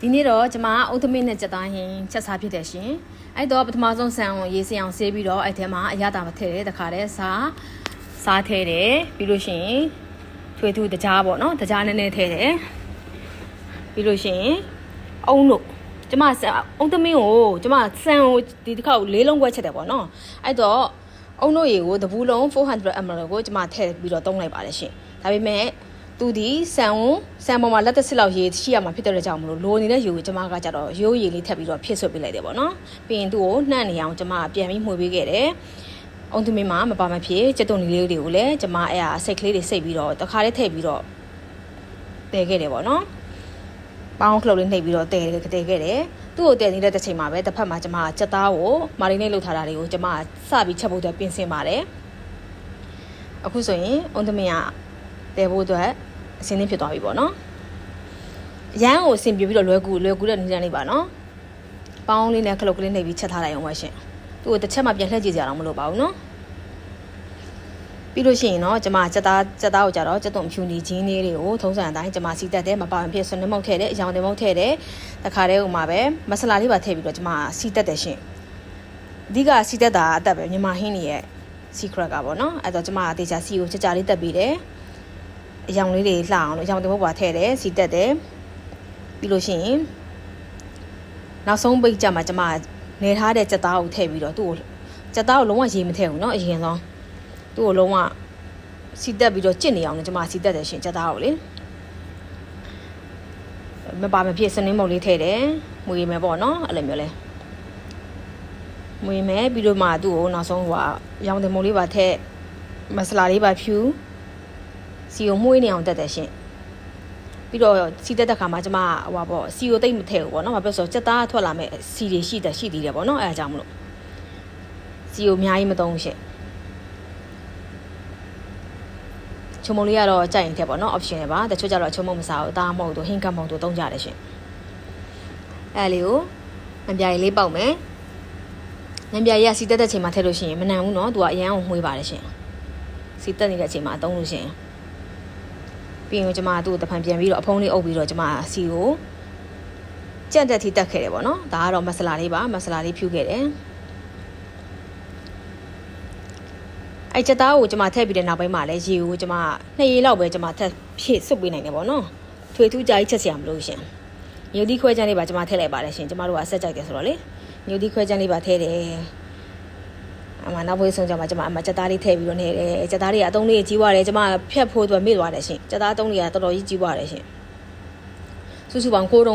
ဒီနေ့တော့ကျွန်မအုတ်သမင်းနဲ့ကြက်သားဟင်းချက်စားဖြစ်တယ်ရှင်အဲ့တော့ပထမဆုံးဆန်ကိုရေးစင်အောင်ဆေးပြီးတော့အဲ့ထဲမှာအရသာမထည့်တယ်တခါတည်းစားထည့်တယ်ပြီးလို့ရှိရင်ထွေထူးတကြားပေါ့နော်တကြားနည်းနည်းထည့်တယ်ပြီးလို့ရှိရင်အုံတို့ကျွန်မအုတ်သမင်းကိုကျွန်မဆန်ကိုဒီတစ်ခါကို၄လုံးခွဲချက်တယ်ပေါ့နော်အဲ့တော့အုံတို့ရေကိုတပူးလုံး 400ml ကိုကျွန်မထည့်ပြီးတော့တုံးလိုက်ပါတယ်ရှင်ဒါပေမဲ့သူဒီဆန်ပေါ်မှာလက်သက်စစ်လောက်ရေးရှိရမှာဖြစ်တဲ့ကြောင့်မလို့လိုနေတဲ့ရေကိုကျွန်မကကြတော့ရိုးရည်လေးထပ်ပြီးတော့ဖြစ်ဆွတ်ပေးလိုက်တယ်ပေါ့နော်ပြီးရင်သူ့ကိုနှံ့နေအောင်ကျွန်မပြန်ပြီးမှွေပေးခဲ့တယ်အုံသမင်းမှာမပါမဖြစ်ကြက်တုံလေးတွေကိုလည်းကျွန်မအဲ့ဟာစိတ်ကလေးတွေစိတ်ပြီးတော့တခါလေးထည့်ပြီးတော့တည်ခဲ့တယ်ပေါ့နော်ပေါင်းခလုတ်လေးနှိပ်ပြီးတော့တည်ခဲ့တယ်သူ့ကိုတည်နေတဲ့တစ်ချိန်မှာပဲတစ်ဖက်မှာကျွန်မကြက်သားကိုမာရီနေလုပ်ထားတာတွေကိုကျွန်မစပြီးချက်ဖို့အတွက်ပြင်ဆင်ပါတယ်အခုဆိုရင်အုံသမင်းကတည်ဖို့အတွက်အစင်းလေးဖြစ်သွားပြီပေါ့နော်ရမ်းကိုအစင်ပြပြီးတော့လွယ်ကူတဲ့နည်းလမ်းလေးပါနော်ပေါင်းလေးနဲ့ခလုတ်ကလေးနှိပ်ပြီးချက်ထားလိုက်အောင်ပါရှင်သူ့ကိုတစ်ချက်မှပြန်လှည့်ကြည့်ကြအောင်မလုပ်ပါဘူးနော်ပြီးလို့ရှိရင်တော့ကျွန်မကြက်သားကိုကြတော့ကြက်သွန်ဖြူနေခြင်းလေးတွေကိုထုံးစံအတိုင်းကျွန်မစီတက်တယ်မပါမဖြစ်ဆွနှမုတ်ထည့်တယ်အရောင်တင်မုတ်ထည့်တယ်တခါတည်းဥမှာပဲမဆလာလေးပါထည့်ပြီးတော့ကျွန်မစီတက်တယ်ရှင်အဓိကစီတက်တာအသက်ပဲမြန်မာဟင်းတွေရဲ့ secret ကပေါ့နော်အဲ့တော့ကျွန်မအသေးချာစီကိုကြကြလေးတက်ပြီးတယ်အရောင်လေးတွေလှအောင်လို့အရောင်တင်မုတ်ပါထည့်တယ်စီတက်တယ်ပြီးလို့ရှိရင်နောက်ဆုံးပိတ်ကြမှာကျွန်မနေထားတဲ့ကြက်သားကိုထည့်ပြီးတော့သူ့ကိုကြက်သားကိုလုံးဝရေမထည့်ဘူးเนาะအရင်ဆုံးသူ့ကိုလုံးဝစီတက်ပြီးတော့ကြစ်နေအောင်လို့ကျွန်မစီတက်တယ်ရှင်ကြက်သားကိုလေမပါမဖြစ်စနင်းမုတ်လေးထည့်တယ်မွေမယ်ပေါ့เนาะအဲ့လိုမျိုးလဲမွေမယ်ပြီးတော့မှသူ့ကိုနောက်ဆုံးရောင်တင်မုတ်လေးပါထည့်မဆလာလေးပါဖြူစီကိုမှုေးနေအောင်တက်တယ်ရှင်ပြီးတော့စီတက်တဲ့ခါမှာကျွန်မပေါ့စီကိုတိတ်မထည့်ဘူးပေါ့နော်ဘာဖြစ်လို့ဆိုတော့ကြက်သားထွက်လာမဲ့စီတွေရှိသေးတယ်ပေါ့နော်အဲအကြောင်းမလို့စီကိုအများကြီးမသုံးရှင်ချုံမုံလေးကတော့ကြိုက်ရင်ထည့်ပေါ့နော် option ပါတချို့ကျတော့ချုံမုံမစားဘူးအသားမဟုတ်သူဟင်းကပ်မဟုတ်သူသုံးကြတယ်ရှင်အဲလေးကိုငပြားလေးပေါက်မယ်ငပြားရစီတက်တဲ့ချိန်မှာထည့်လို့ရှိရင်မနန်ဘူးနော်သူကအရန်ကိုမှုေးပါတယ်ရှင်စီတက်နေတဲ့အချိန်မှာသုံးလို့ရှိရင်ပြီးရင်ကျွန်မသူ့ကိုတဖန်ပြန်ပြီးတော့အဖုံးလေးအုပ်ပြီးတော့ကျွန်မစီကိုကြက်တက်ထိတက်ခဲ့တယ်ပေါ့နော်ဒါကတော့မဆလာလေးပါမဆလာလေးဖြူခဲ့တယ်အဲ့ချက်သားကိုကျွန်မထည့်ပြီးတဲ့နောက်ပိုင်းမှာလည်းရေကိုကျွန်မ2ရေလောက်ပဲကျွန်မထပ်ဖြည့်စွတ်ပေးနိုင်တယ်ပေါ့နော်ထွေထူးကြိုက်ချက်စရာမလိုရှင်ညိုသီးခွဲချမ်းလေးပါကျွန်မထည့်လိုက်ပါတယ်ရှင်ကျွန်မတို့ကဆက်ကြိုက်တယ်ဆိုတော့လေညိုသီးခွဲချမ်းလေးပါထည့်တယ်အမနောက်ဘွေးဆုံးကြမှာကျွန်မကြက်သားလေးထည့်ပြီးတော့နေတယ်ကြက်သားလေးကအသုံးလေးကြီးွားတယ်ကျွန်မဖြတ်ဖို့အတွက်မေ့သွားတယ်ရှင်ကြက်သားအသုံးလေးကတော်တော်ကြီးကြီးွားတယ်ရှင်စုစုပေါင်း9တုံး